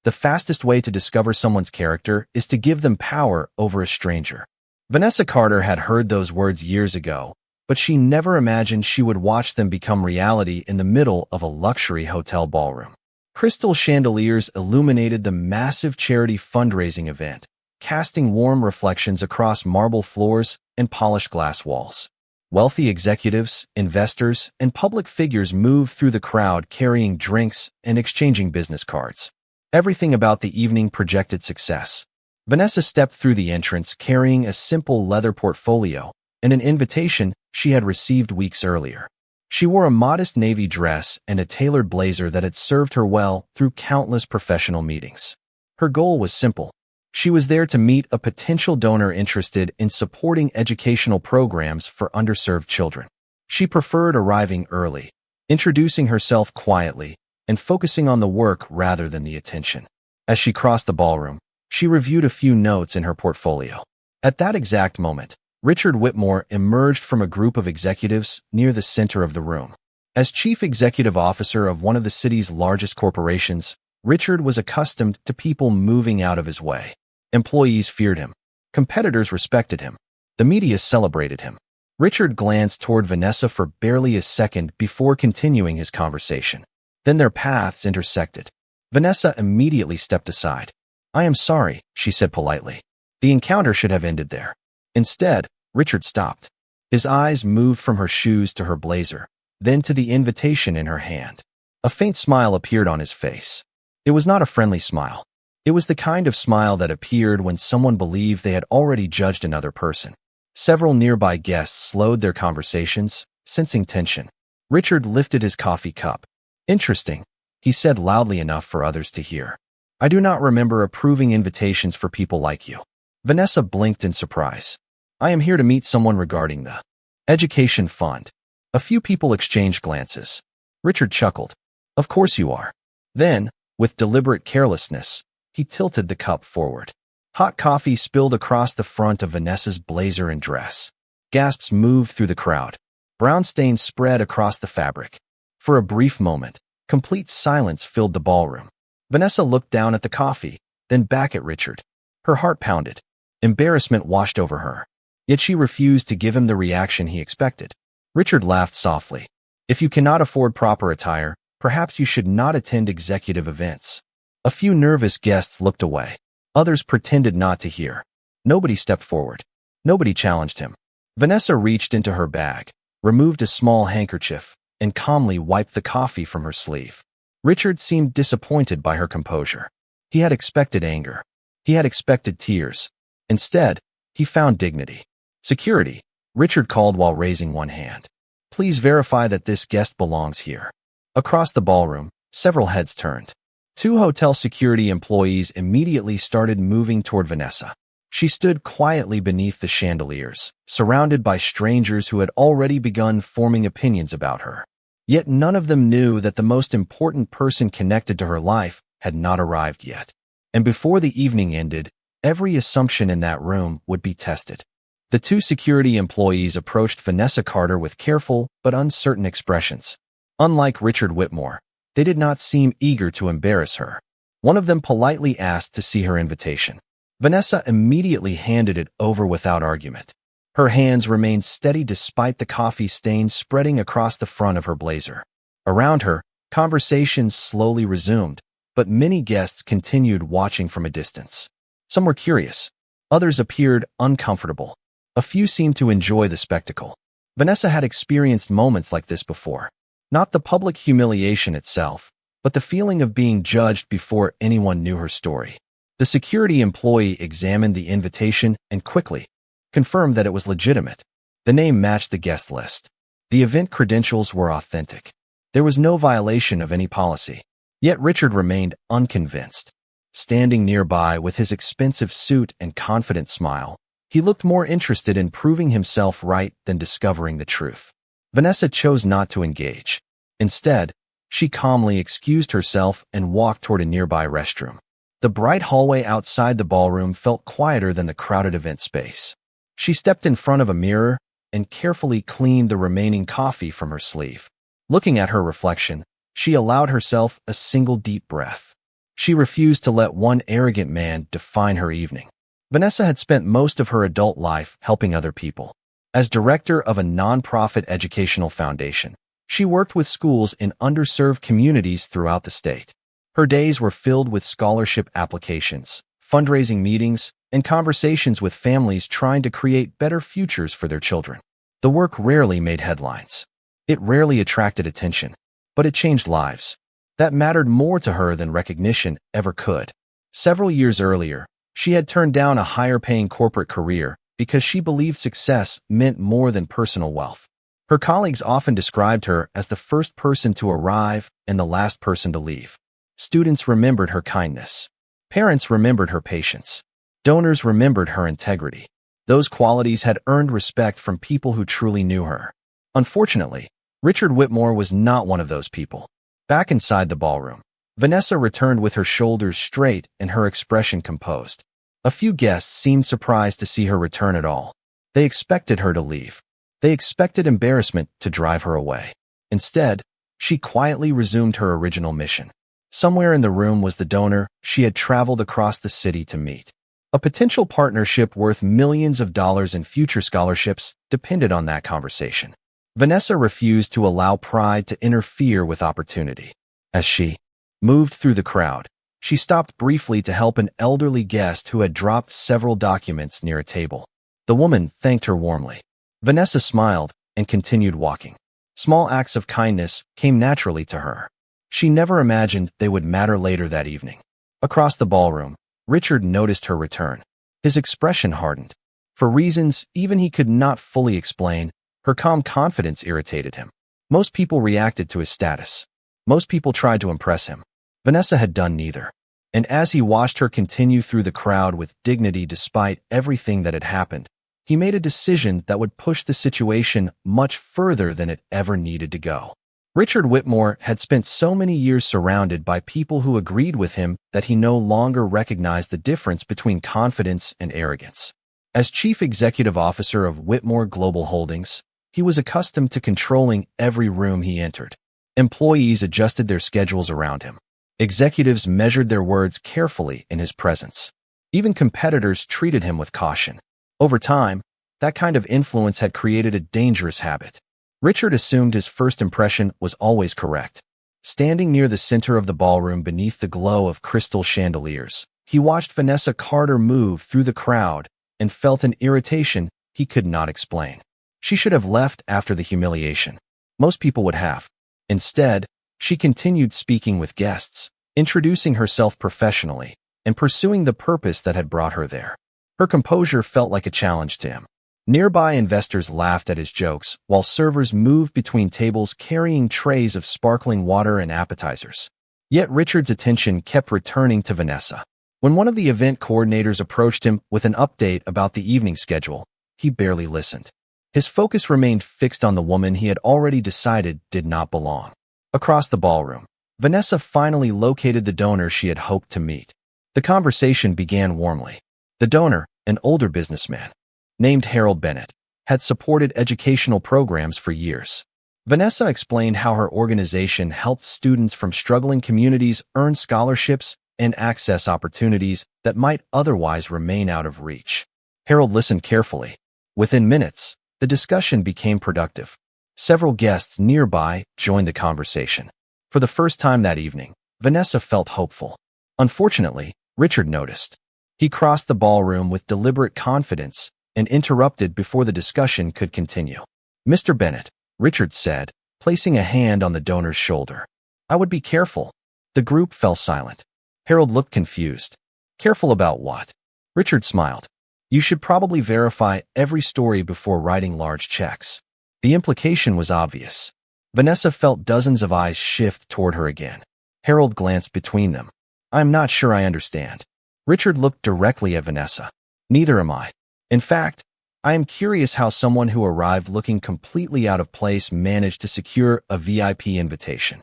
The fastest way to discover someone's character is to give them power over a stranger. Vanessa Carter had heard those words years ago, but she never imagined she would watch them become reality in the middle of a luxury hotel ballroom. Crystal chandeliers illuminated the massive charity fundraising event, casting warm reflections across marble floors and polished glass walls. Wealthy executives, investors, and public figures moved through the crowd carrying drinks and exchanging business cards. Everything about the evening projected success. Vanessa stepped through the entrance carrying a simple leather portfolio and an invitation she had received weeks earlier. She wore a modest navy dress and a tailored blazer that had served her well through countless professional meetings. Her goal was simple. She was there to meet a potential donor interested in supporting educational programs for underserved children. She preferred arriving early, introducing herself quietly, and focusing on the work rather than the attention. As she crossed the ballroom, she reviewed a few notes in her portfolio. At that exact moment, Richard Whitmore emerged from a group of executives near the center of the room. As chief executive officer of one of the city's largest corporations, Richard was accustomed to people moving out of his way. Employees feared him. Competitors respected him. The media celebrated him. Richard glanced toward Vanessa for barely a second before continuing his conversation. Then their paths intersected. Vanessa immediately stepped aside. "I am sorry," she said politely. The encounter should have ended there. Instead, Richard stopped. His eyes moved from her shoes to her blazer, then to the invitation in her hand. A faint smile appeared on his face. It was not a friendly smile. It was the kind of smile that appeared when someone believed they had already judged another person. Several nearby guests slowed their conversations, sensing tension. Richard lifted his coffee cup. "Interesting," he said loudly enough for others to hear. "I do not remember approving invitations for people like you." Vanessa blinked in surprise. "I am here to meet someone regarding the education fund." A few people exchanged glances. Richard chuckled. "Of course you are." Then, with deliberate carelessness, he tilted the cup forward. Hot coffee spilled across the front of Vanessa's blazer and dress. Gasps moved through the crowd. Brown stains spread across the fabric. For a brief moment, complete silence filled the ballroom. Vanessa looked down at the coffee, then back at Richard. Her heart pounded. Embarrassment washed over her. Yet she refused to give him the reaction he expected. Richard laughed softly. "If you cannot afford proper attire, perhaps you should not attend executive events." A few nervous guests looked away. Others pretended not to hear. Nobody stepped forward. Nobody challenged him. Vanessa reached into her bag, removed a small handkerchief, and calmly wiped the coffee from her sleeve. Richard seemed disappointed by her composure. He had expected anger. He had expected tears. Instead, he found dignity. "Security," Richard called while raising one hand. "Please verify that this guest belongs here." Across the ballroom, several heads turned. Two hotel security employees immediately started moving toward Vanessa. She stood quietly beneath the chandeliers, surrounded by strangers who had already begun forming opinions about her. Yet none of them knew that the most important person connected to her life had not arrived yet. And before the evening ended, every assumption in that room would be tested. The two security employees approached Vanessa Carter with careful but uncertain expressions. Unlike Richard Whitmore, they did not seem eager to embarrass her. One of them politely asked to see her invitation. Vanessa immediately handed it over without argument. Her hands remained steady despite the coffee stain spreading across the front of her blazer. Around her, conversations slowly resumed, but many guests continued watching from a distance. Some were curious. Others appeared uncomfortable. A few seemed to enjoy the spectacle. Vanessa had experienced moments like this before. Not the public humiliation itself, but the feeling of being judged before anyone knew her story. The security employee examined the invitation and quickly confirmed that it was legitimate. The name matched the guest list. The event credentials were authentic. There was no violation of any policy. Yet Richard remained unconvinced. Standing nearby with his expensive suit and confident smile, he looked more interested in proving himself right than discovering the truth. Vanessa chose not to engage. Instead, she calmly excused herself and walked toward a nearby restroom. The bright hallway outside the ballroom felt quieter than the crowded event space. She stepped in front of a mirror and carefully cleaned the remaining coffee from her sleeve. Looking at her reflection, she allowed herself a single deep breath. She refused to let one arrogant man define her evening. Vanessa had spent most of her adult life helping other people. As director of a nonprofit educational foundation, she worked with schools in underserved communities throughout the state. Her days were filled with scholarship applications, fundraising meetings, and conversations with families trying to create better futures for their children. The work rarely made headlines. It rarely attracted attention, but it changed lives. That mattered more to her than recognition ever could. Several years earlier, she had turned down a higher-paying corporate career because she believed success meant more than personal wealth. Her colleagues often described her as the first person to arrive and the last person to leave. Students remembered her kindness. Parents remembered her patience. Donors remembered her integrity. Those qualities had earned respect from people who truly knew her. Unfortunately, Richard Whitmore was not one of those people. Back inside the ballroom, Vanessa returned with her shoulders straight and her expression composed. A few guests seemed surprised to see her return at all. They expected her to leave. They expected embarrassment to drive her away. Instead, she quietly resumed her original mission. Somewhere in the room was the donor she had traveled across the city to meet. A potential partnership worth millions of dollars in future scholarships depended on that conversation. Vanessa refused to allow pride to interfere with opportunity. As she moved through the crowd, she stopped briefly to help an elderly guest who had dropped several documents near a table. The woman thanked her warmly. Vanessa smiled and continued walking. Small acts of kindness came naturally to her. She never imagined they would matter later that evening. Across the ballroom, Richard noticed her return. His expression hardened. For reasons even he could not fully explain, her calm confidence irritated him. Most people reacted to his status. Most people tried to impress him. Vanessa had done neither. And as he watched her continue through the crowd with dignity despite everything that had happened, he made a decision that would push the situation much further than it ever needed to go. Richard Whitmore had spent so many years surrounded by people who agreed with him that he no longer recognized the difference between confidence and arrogance. As chief executive officer of Whitmore Global Holdings, he was accustomed to controlling every room he entered. Employees adjusted their schedules around him. Executives measured their words carefully in his presence. Even competitors treated him with caution. Over time, that kind of influence had created a dangerous habit. Richard assumed his first impression was always correct. Standing near the center of the ballroom beneath the glow of crystal chandeliers, he watched Vanessa Carter move through the crowd and felt an irritation he could not explain. She should have left after the humiliation. Most people would have. Instead, she continued speaking with guests, introducing herself professionally, and pursuing the purpose that had brought her there. Her composure felt like a challenge to him. Nearby investors laughed at his jokes, while servers moved between tables carrying trays of sparkling water and appetizers. Yet Richard's attention kept returning to Vanessa. When one of the event coordinators approached him with an update about the evening schedule, he barely listened. His focus remained fixed on the woman he had already decided did not belong. Across the ballroom, Vanessa finally located the donor she had hoped to meet. The conversation began warmly. The donor, an older businessman, named Harold Bennett, had supported educational programs for years. Vanessa explained how her organization helped students from struggling communities earn scholarships and access opportunities that might otherwise remain out of reach. Harold listened carefully. Within minutes, the discussion became productive. Several guests nearby joined the conversation. For the first time that evening, Vanessa felt hopeful. Unfortunately, Richard noticed. He crossed the ballroom with deliberate confidence and interrupted before the discussion could continue. "Mr. Bennett," Richard said, placing a hand on the donor's shoulder. "I would be careful." The group fell silent. Harold looked confused. "Careful about what?" Richard smiled. "You should probably verify every story before writing large checks." The implication was obvious. Vanessa felt dozens of eyes shift toward her again. Harold glanced between them. "I'm not sure I understand." Richard looked directly at Vanessa. "Neither am I. In fact, I am curious how someone who arrived looking completely out of place managed to secure a VIP invitation."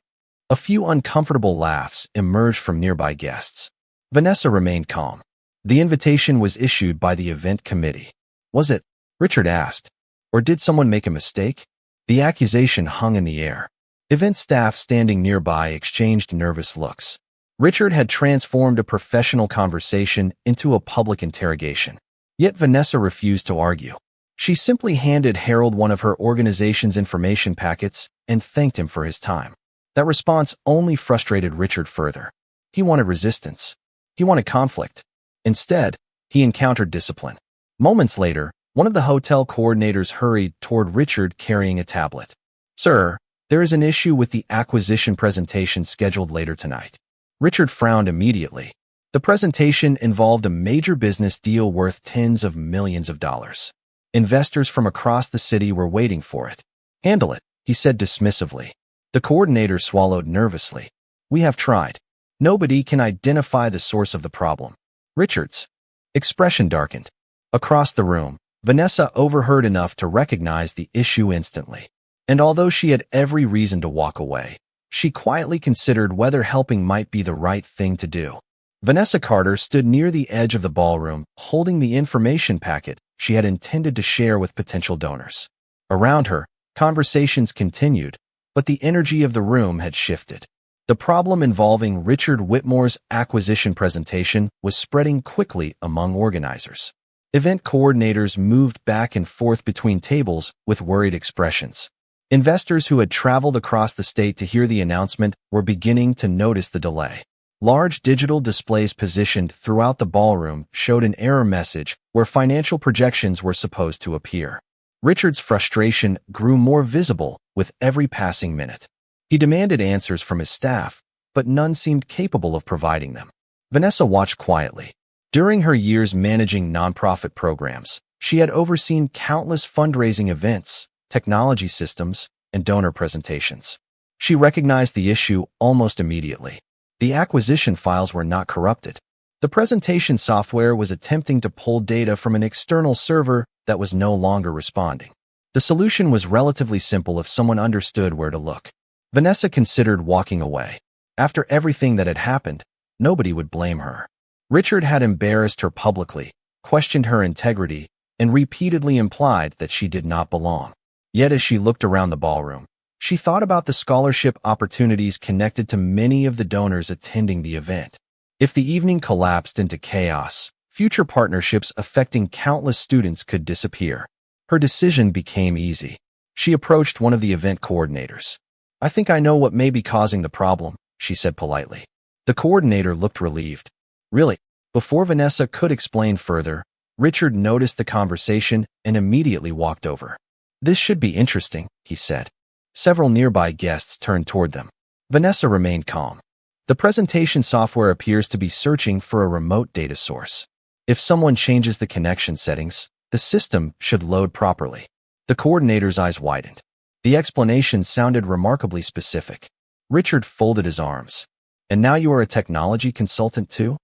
A few uncomfortable laughs emerged from nearby guests. Vanessa remained calm. "The invitation was issued by the event committee." "Was it?" Richard asked. "Or did someone make a mistake?" The accusation hung in the air. Event staff standing nearby exchanged nervous looks. Richard had transformed a professional conversation into a public interrogation. Yet Vanessa refused to argue. She simply handed Harold one of her organization's information packets and thanked him for his time. That response only frustrated Richard further. He wanted resistance. He wanted conflict. Instead, he encountered discipline. Moments later, one of the hotel coordinators hurried toward Richard carrying a tablet. "Sir, there is an issue with the acquisition presentation scheduled later tonight." Richard frowned immediately. The presentation involved a major business deal worth tens of millions of dollars. Investors from across the city were waiting for it. "Handle it," he said dismissively. The coordinator swallowed nervously. "We have tried. Nobody can identify the source of the problem." Richard's expression darkened. Across the room, Vanessa overheard enough to recognize the issue instantly. And although she had every reason to walk away, she quietly considered whether helping might be the right thing to do. Vanessa Carter stood near the edge of the ballroom, holding the information packet she had intended to share with potential donors. Around her, conversations continued, but the energy of the room had shifted. The problem involving Richard Whitmore's acquisition presentation was spreading quickly among organizers. Event coordinators moved back and forth between tables with worried expressions. Investors who had traveled across the state to hear the announcement were beginning to notice the delay. Large digital displays positioned throughout the ballroom showed an error message where financial projections were supposed to appear. Richard's frustration grew more visible with every passing minute. He demanded answers from his staff, but none seemed capable of providing them. Vanessa watched quietly. During her years managing nonprofit programs, she had overseen countless fundraising events, technology systems, and donor presentations. She recognized the issue almost immediately. The acquisition files were not corrupted. The presentation software was attempting to pull data from an external server that was no longer responding. The solution was relatively simple if someone understood where to look. Vanessa considered walking away. After everything that had happened, nobody would blame her. Richard had embarrassed her publicly, questioned her integrity, and repeatedly implied that she did not belong. Yet as she looked around the ballroom, she thought about the scholarship opportunities connected to many of the donors attending the event. If the evening collapsed into chaos, future partnerships affecting countless students could disappear. Her decision became easy. She approached one of the event coordinators. "I think I know what may be causing the problem," she said politely. The coordinator looked relieved. "Really?" Before Vanessa could explain further, Richard noticed the conversation and immediately walked over. "This should be interesting," he said. Several nearby guests turned toward them. Vanessa remained calm. "The presentation software appears to be searching for a remote data source. If someone changes the connection settings, the system should load properly." The coordinator's eyes widened. The explanation sounded remarkably specific. Richard folded his arms. "And now you are a technology consultant too?"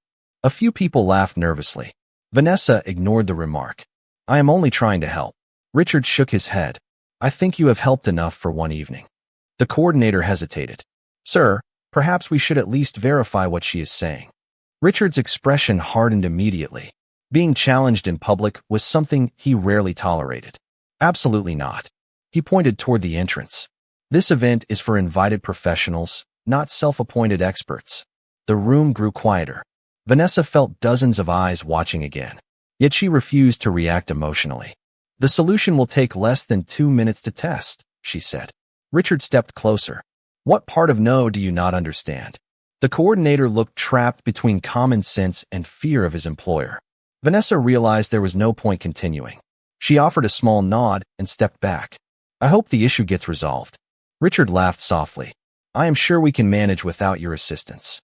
A few people laughed nervously. Vanessa ignored the remark. "I am only trying to help." Richard shook his head. "I think you have helped enough for one evening." The coordinator hesitated. "Sir, perhaps we should at least verify what she is saying." Richard's expression hardened immediately. Being challenged in public was something he rarely tolerated. "Absolutely not." He pointed toward the entrance. "This event is for invited professionals, not self-appointed experts." The room grew quieter. Vanessa felt dozens of eyes watching again. Yet she refused to react emotionally. "The solution will take less than 2 minutes to test," she said. Richard stepped closer. "What part of no do you not understand?" The coordinator looked trapped between common sense and fear of his employer. Vanessa realized there was no point continuing. She offered a small nod and stepped back. "I hope the issue gets resolved." Richard laughed softly. "I am sure we can manage without your assistance."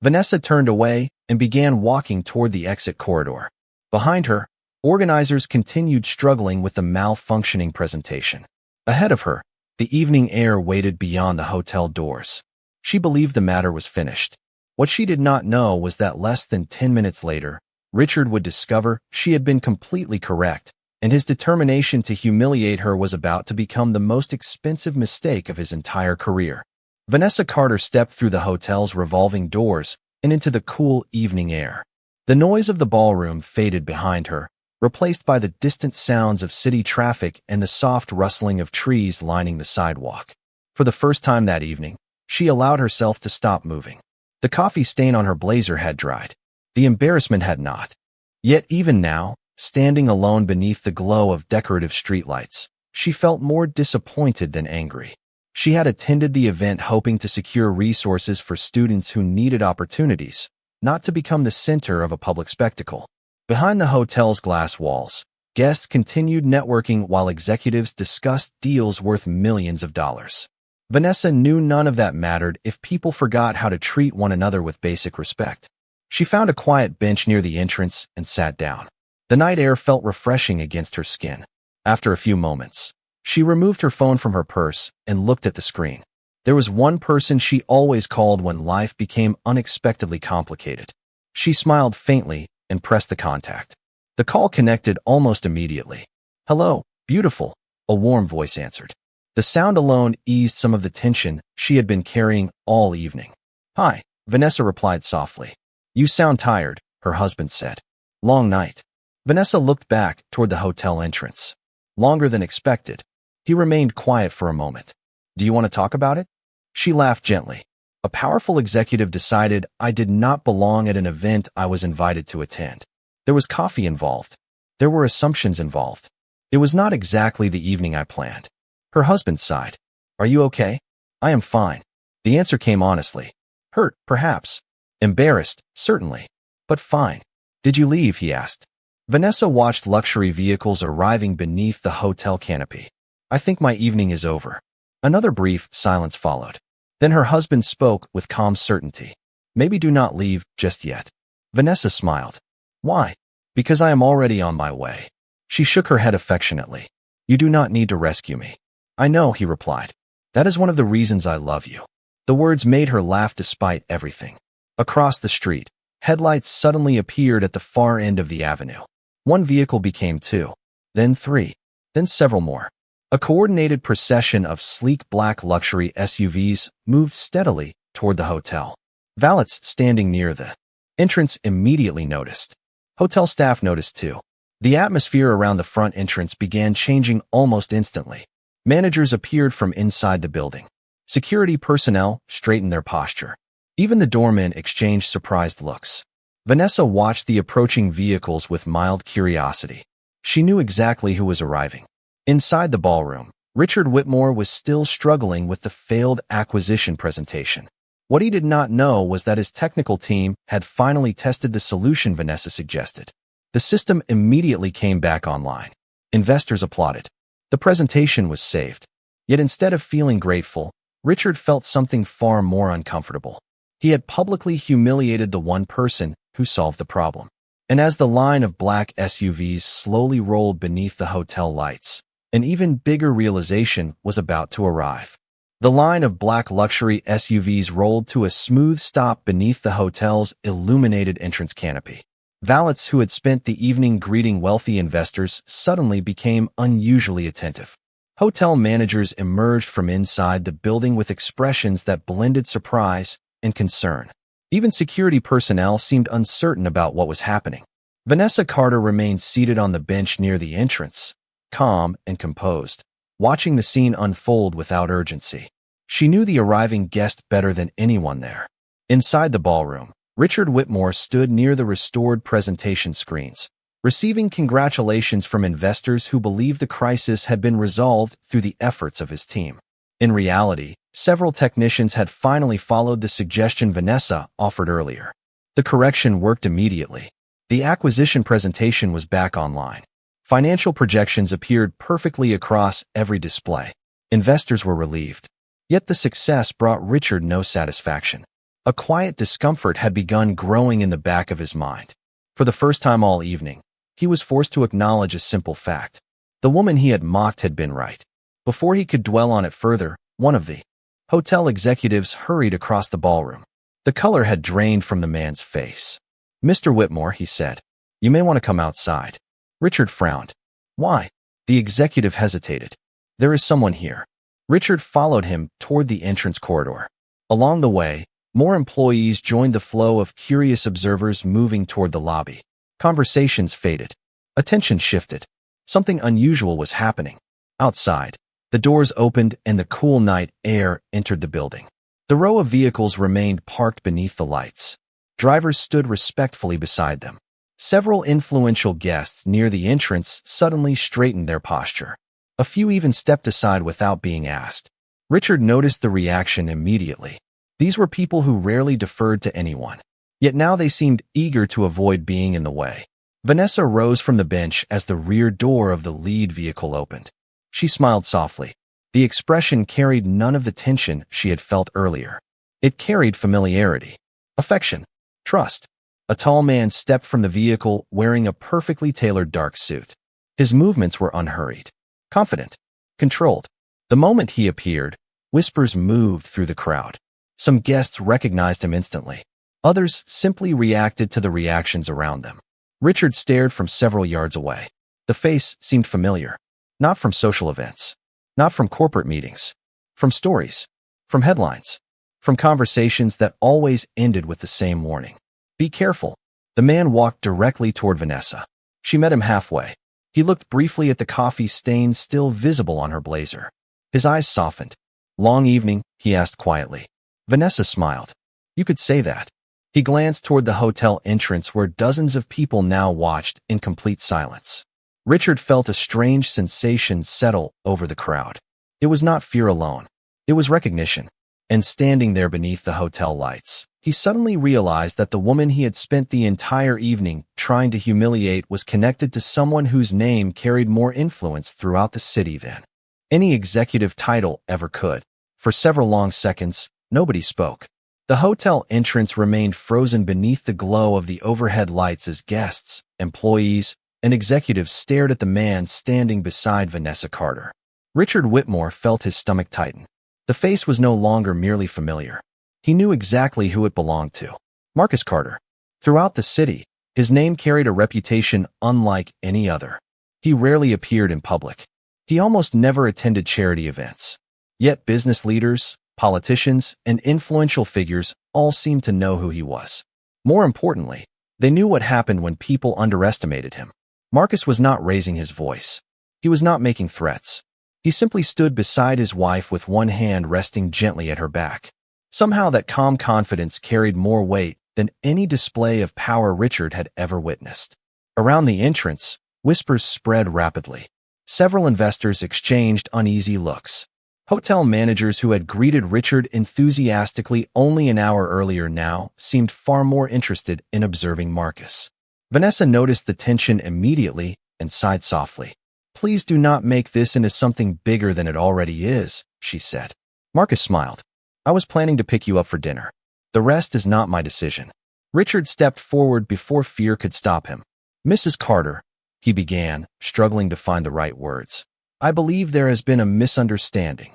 Vanessa turned away and began walking toward the exit corridor. Behind her, organizers continued struggling with the malfunctioning presentation. Ahead of her, the evening air waited beyond the hotel doors. She believed the matter was finished. What she did not know was that less than 10 minutes later, Richard would discover she had been completely correct, and his determination to humiliate her was about to become the most expensive mistake of his entire career. Vanessa Carter stepped through the hotel's revolving doors and into the cool evening air. The noise of the ballroom faded behind her, replaced by the distant sounds of city traffic and the soft rustling of trees lining the sidewalk. For the first time that evening, she allowed herself to stop moving. The coffee stain on her blazer had dried. The embarrassment had not. Yet even now, standing alone beneath the glow of decorative streetlights, she felt more disappointed than angry. She had attended the event hoping to secure resources for students who needed opportunities, not to become the center of a public spectacle. Behind the hotel's glass walls, guests continued networking while executives discussed deals worth millions of dollars. Vanessa knew none of that mattered if people forgot how to treat one another with basic respect. She found a quiet bench near the entrance and sat down. The night air felt refreshing against her skin. After a few moments, she removed her phone from her purse and looked at the screen. There was one person she always called when life became unexpectedly complicated. She smiled faintly and pressed the contact. The call connected almost immediately. "Hello, beautiful," a warm voice answered. The sound alone eased some of the tension she had been carrying all evening. "Hi," Vanessa replied softly. "You sound tired," her husband said. "Long night." Vanessa looked back toward the hotel entrance. "Longer than expected." He remained quiet for a moment. "Do you want to talk about it?" She laughed gently. "A powerful executive decided I did not belong at an event I was invited to attend. There was coffee involved. There were assumptions involved. It was not exactly the evening I planned." Her husband sighed. "Are you okay?" "I am fine." The answer came honestly. "Hurt, perhaps. Embarrassed, certainly. But fine." "Did you leave?" he asked. Vanessa watched luxury vehicles arriving beneath the hotel canopy. "I think my evening is over." Another brief silence followed. Then her husband spoke with calm certainty. "Maybe do not leave just yet." Vanessa smiled. "Why?" "Because I am already on my way." She shook her head affectionately. "You do not need to rescue me." "I know," he replied. "That is one of the reasons I love you." The words made her laugh despite everything. Across the street, headlights suddenly appeared at the far end of the avenue. One vehicle became two, then three, then several more. A coordinated procession of sleek black luxury SUVs moved steadily toward the hotel. Valets standing near the entrance immediately noticed. Hotel staff noticed too. The atmosphere around the front entrance began changing almost instantly. Managers appeared from inside the building. Security personnel straightened their posture. Even the doormen exchanged surprised looks. Vanessa watched the approaching vehicles with mild curiosity. She knew exactly who was arriving. Inside the ballroom, Richard Whitmore was still struggling with the failed acquisition presentation. What he did not know was that his technical team had finally tested the solution Vanessa suggested. The system immediately came back online. Investors applauded. The presentation was saved. Yet instead of feeling grateful, Richard felt something far more uncomfortable. He had publicly humiliated the one person who solved the problem. And as the line of black SUVs slowly rolled beneath the hotel lights, an even bigger realization was about to arrive. The line of black luxury SUVs rolled to a smooth stop beneath the hotel's illuminated entrance canopy. Valets who had spent the evening greeting wealthy investors suddenly became unusually attentive. Hotel managers emerged from inside the building with expressions that blended surprise and concern. Even security personnel seemed uncertain about what was happening. Vanessa Carter remained seated on the bench near the entrance, calm and composed, watching the scene unfold without urgency. She knew the arriving guest better than anyone there. Inside the ballroom, Richard Whitmore stood near the restored presentation screens, receiving congratulations from investors who believed the crisis had been resolved through the efforts of his team. In reality, several technicians had finally followed the suggestion Vanessa offered earlier. The correction worked immediately. The acquisition presentation was back online. Financial projections appeared perfectly across every display. Investors were relieved. Yet the success brought Richard no satisfaction. A quiet discomfort had begun growing in the back of his mind. For the first time all evening, he was forced to acknowledge a simple fact. The woman he had mocked had been right. Before he could dwell on it further, one of the hotel executives hurried across the ballroom. The color had drained from the man's face. "Mr. Whitmore," he said, "you may want to come outside." Richard frowned. "Why?" The executive hesitated. "There is someone here." Richard followed him toward the entrance corridor. Along the way, more employees joined the flow of curious observers moving toward the lobby. Conversations faded. Attention shifted. Something unusual was happening. Outside, the doors opened and the cool night air entered the building. The row of vehicles remained parked beneath the lights. Drivers stood respectfully beside them. Several influential guests near the entrance suddenly straightened their posture. A few even stepped aside without being asked. Richard noticed the reaction immediately. These were people who rarely deferred to anyone. Yet now they seemed eager to avoid being in the way. Vanessa rose from the bench as the rear door of the lead vehicle opened. She smiled softly. The expression carried none of the tension she had felt earlier. It carried familiarity, affection, trust. A tall man stepped from the vehicle wearing a perfectly tailored dark suit. His movements were unhurried, confident, controlled. The moment he appeared, whispers moved through the crowd. Some guests recognized him instantly. Others simply reacted to the reactions around them. Richard stared from several yards away. The face seemed familiar, not from social events, not from corporate meetings, from stories, from headlines, from conversations that always ended with the same warning. Be careful. The man walked directly toward Vanessa. She met him halfway. He looked briefly at the coffee stain still visible on her blazer. His eyes softened. Long evening, he asked quietly. Vanessa smiled. You could say that. He glanced toward the hotel entrance where dozens of people now watched in complete silence. Richard felt a strange sensation settle over the crowd. It was not fear alone. It was recognition. And standing there beneath the hotel lights, he suddenly realized that the woman he had spent the entire evening trying to humiliate was connected to someone whose name carried more influence throughout the city than any executive title ever could. For several long seconds, nobody spoke. The hotel entrance remained frozen beneath the glow of the overhead lights as guests, employees, and executives stared at the man standing beside Vanessa Carter. Richard Whitmore felt his stomach tighten. The face was no longer merely familiar. He knew exactly who it belonged to. Marcus Carter. Throughout the city, his name carried a reputation unlike any other. He rarely appeared in public. He almost never attended charity events. Yet business leaders, politicians, and influential figures all seemed to know who he was. More importantly, they knew what happened when people underestimated him. Marcus was not raising his voice. He was not making threats. He simply stood beside his wife with one hand resting gently at her back. Somehow that calm confidence carried more weight than any display of power Richard had ever witnessed. Around the entrance, whispers spread rapidly. Several investors exchanged uneasy looks. Hotel managers who had greeted Richard enthusiastically only an hour earlier now seemed far more interested in observing Marcus. Vanessa noticed the tension immediately and sighed softly. Please do not make this into something bigger than it already is, she said. Marcus smiled. I was planning to pick you up for dinner. The rest is not my decision. Richard stepped forward before fear could stop him. Mrs. Carter, he began, struggling to find the right words. I believe there has been a misunderstanding.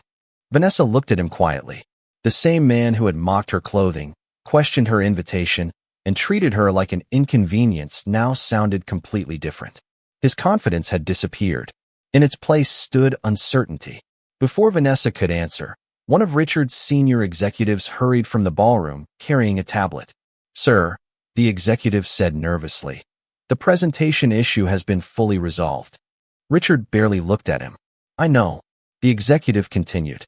Vanessa looked at him quietly. The same man who had mocked her clothing, questioned her invitation, and treated her like an inconvenience now sounded completely different. His confidence had disappeared. In its place stood uncertainty. Before Vanessa could answer, one of Richard's senior executives hurried from the ballroom, carrying a tablet. Sir, the executive said nervously, the presentation issue has been fully resolved. Richard barely looked at him. I know, the executive continued.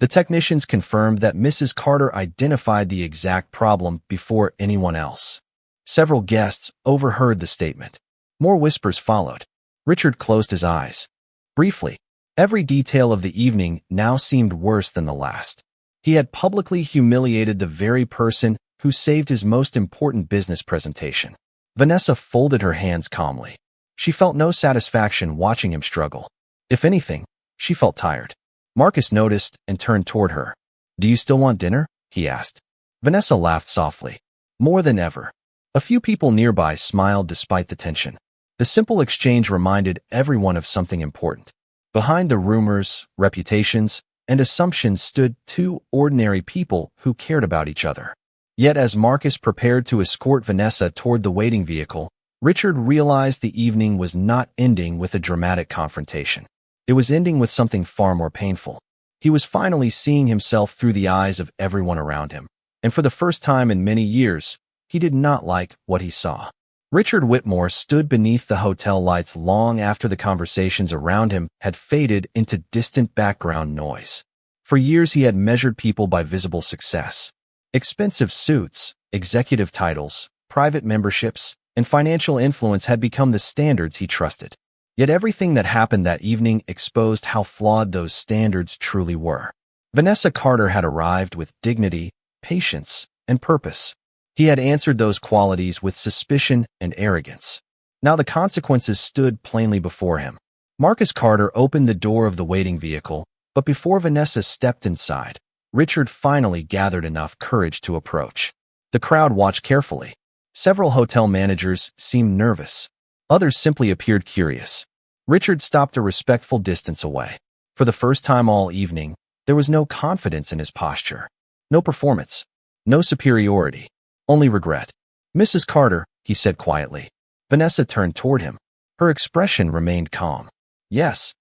The technicians confirmed that Mrs. Carter identified the exact problem before anyone else. Several guests overheard the statement. More whispers followed. Richard closed his eyes. Briefly, every detail of the evening now seemed worse than the last. He had publicly humiliated the very person who saved his most important business presentation. Vanessa folded her hands calmly. She felt no satisfaction watching him struggle. If anything, she felt tired. Marcus noticed and turned toward her. Do you still want dinner? He asked. Vanessa laughed softly. More than ever. A few people nearby smiled despite the tension. The simple exchange reminded everyone of something important. Behind the rumors, reputations, and assumptions stood two ordinary people who cared about each other. Yet as Marcus prepared to escort Vanessa toward the waiting vehicle, Richard realized the evening was not ending with a dramatic confrontation. It was ending with something far more painful. He was finally seeing himself through the eyes of everyone around him, and for the first time in many years, he did not like what he saw. Richard Whitmore stood beneath the hotel lights long after the conversations around him had faded into distant background noise. For years he had measured people by visible success. Expensive suits, executive titles, private memberships, and financial influence had become the standards he trusted. Yet everything that happened that evening exposed how flawed those standards truly were. Vanessa Carter had arrived with dignity, patience, and purpose. He had answered those qualities with suspicion and arrogance. Now the consequences stood plainly before him. Marcus Carter opened the door of the waiting vehicle, but before Vanessa stepped inside, Richard finally gathered enough courage to approach. The crowd watched carefully. Several hotel managers seemed nervous. Others simply appeared curious. Richard stopped a respectful distance away. For the first time all evening, there was no confidence in his posture. No performance. No superiority. Only regret. "Mrs. Carter," he said quietly. Vanessa turned toward him. Her expression remained calm. "Yes."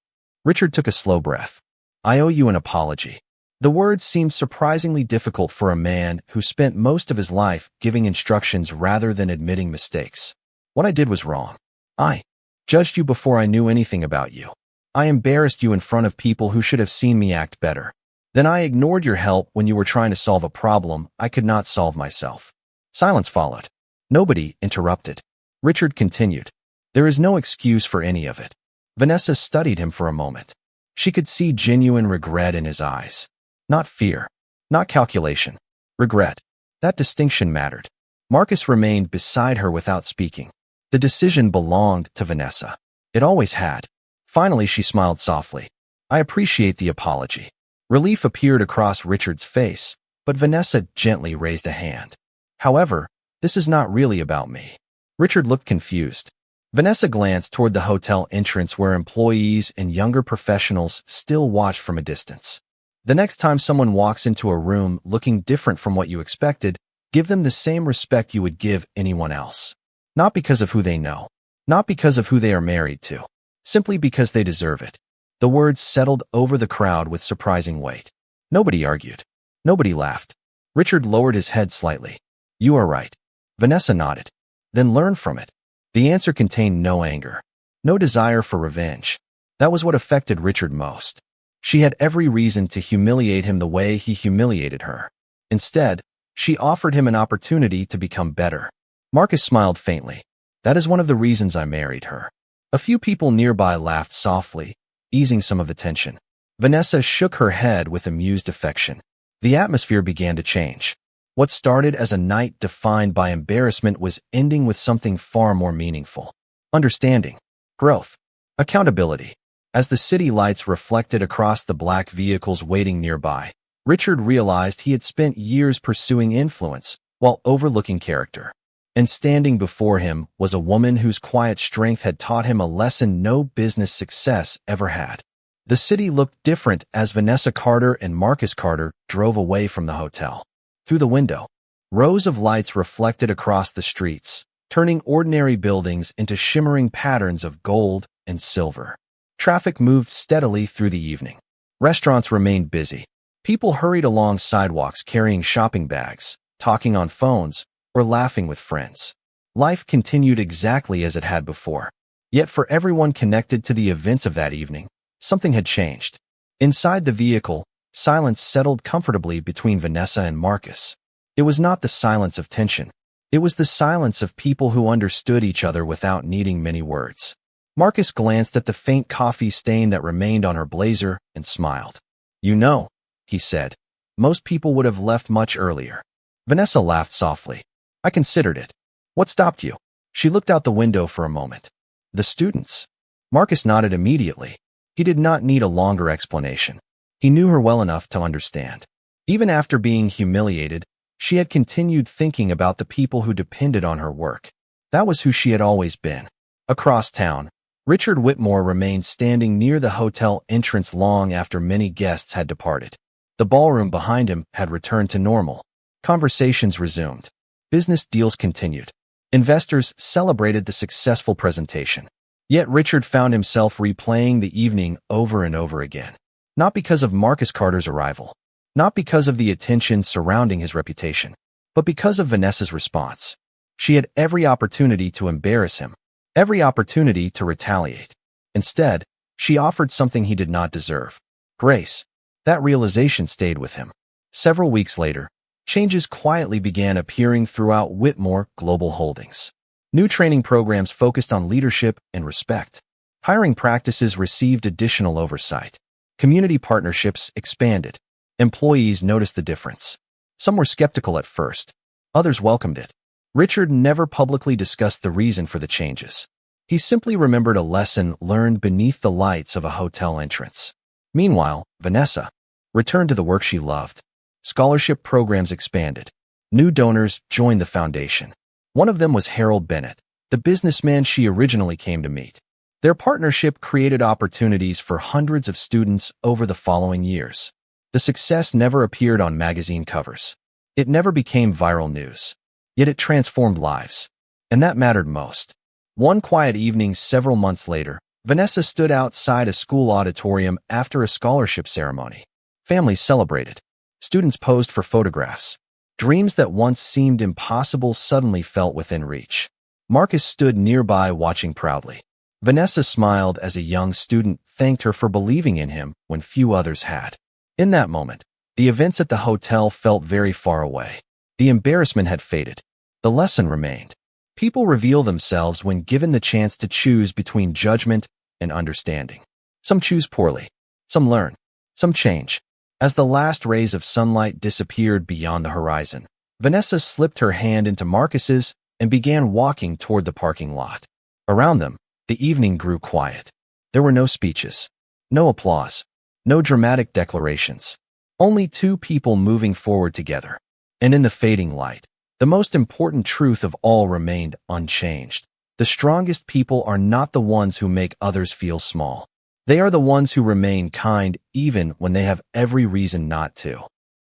Richard took a slow breath. "I owe you an apology." The words seemed surprisingly difficult for a man who spent most of his life giving instructions rather than admitting mistakes. "What I did was wrong. I judged you before I knew anything about you. I embarrassed you in front of people who should have seen me act better. Then I ignored your help when you were trying to solve a problem I could not solve myself." Silence followed. Nobody interrupted. Richard continued. "There is no excuse for any of it." Vanessa studied him for a moment. She could see genuine regret in his eyes. Not fear. Not calculation. Regret. That distinction mattered. Marcus remained beside her without speaking. The decision belonged to Vanessa. It always had. Finally, she smiled softly. "I appreciate the apology." Relief appeared across Richard's face, but Vanessa gently raised a hand. "However, this is not really about me." Richard looked confused. Vanessa glanced toward the hotel entrance where employees and younger professionals still watched from a distance. The next time someone walks into a room looking different from what you expected, give them the same respect you would give anyone else. Not because of who they know. Not because of who they are married to. Simply because they deserve it. The words settled over the crowd with surprising weight. Nobody argued. Nobody laughed. Richard lowered his head slightly. "You are right." Vanessa nodded. "Then learn from it." The answer contained no anger. No desire for revenge. That was what affected Richard most. She had every reason to humiliate him the way he humiliated her. Instead, she offered him an opportunity to become better. Marcus smiled faintly. "That is one of the reasons I married her." A few people nearby laughed softly, easing some of the tension. Vanessa shook her head with amused affection. The atmosphere began to change. What started as a night defined by embarrassment was ending with something far more meaningful. Understanding. Growth. Accountability. As the city lights reflected across the black vehicles waiting nearby, Richard realized he had spent years pursuing influence while overlooking character. And standing before him was a woman whose quiet strength had taught him a lesson no business success ever had. The city looked different as Vanessa Carter and Marcus Carter drove away from the hotel. Through the window, rows of lights reflected across the streets, turning ordinary buildings into shimmering patterns of gold and silver. Traffic moved steadily through the evening. Restaurants remained busy. People hurried along sidewalks carrying shopping bags, talking on phones, or laughing with friends. Life continued exactly as it had before. Yet for everyone connected to the events of that evening, something had changed. Inside the vehicle, silence settled comfortably between Vanessa and Marcus. It was not the silence of tension. It was the silence of people who understood each other without needing many words. Marcus glanced at the faint coffee stain that remained on her blazer and smiled. "You know," he said, "most people would have left much earlier." Vanessa laughed softly. "I considered it." "What stopped you?" She looked out the window for a moment. "The students." Marcus nodded immediately. He did not need a longer explanation. He knew her well enough to understand. Even after being humiliated, she had continued thinking about the people who depended on her work. That was who she had always been. Across town, Richard Whitmore remained standing near the hotel entrance long after many guests had departed. The ballroom behind him had returned to normal. Conversations resumed. Business deals continued. Investors celebrated the successful presentation. Yet Richard found himself replaying the evening over and over again. Not because of Marcus Carter's arrival. Not because of the attention surrounding his reputation. But because of Vanessa's response. She had every opportunity to embarrass him. Every opportunity to retaliate. Instead, she offered something he did not deserve. Grace. That realization stayed with him. Several weeks later, changes quietly began appearing throughout Whitmore Global Holdings. New training programs focused on leadership and respect. Hiring practices received additional oversight. Community partnerships expanded. Employees noticed the difference. Some were skeptical at first. Others welcomed it. Richard never publicly discussed the reason for the changes. He simply remembered a lesson learned beneath the lights of a hotel entrance. Meanwhile, Vanessa returned to the work she loved. Scholarship programs expanded. New donors joined the foundation. One of them was Harold Bennett, the businessman she originally came to meet. Their partnership created opportunities for hundreds of students over the following years. The success never appeared on magazine covers. It never became viral news. Yet it transformed lives. And that mattered most. One quiet evening several months later, Vanessa stood outside a school auditorium after a scholarship ceremony. Families celebrated. Students posed for photographs. Dreams that once seemed impossible suddenly felt within reach. Marcus stood nearby watching proudly. Vanessa smiled as a young student thanked her for believing in him when few others had. In that moment, the events at the hotel felt very far away. The embarrassment had faded. The lesson remained. People reveal themselves when given the chance to choose between judgment and understanding. Some choose poorly. Some learn. Some change. As the last rays of sunlight disappeared beyond the horizon, Vanessa slipped her hand into Marcus's and began walking toward the parking lot. Around them, the evening grew quiet. There were no speeches, no applause, no dramatic declarations. Only two people moving forward together. And in the fading light, the most important truth of all remained unchanged. The strongest people are not the ones who make others feel small. They are the ones who remain kind even when they have every reason not to.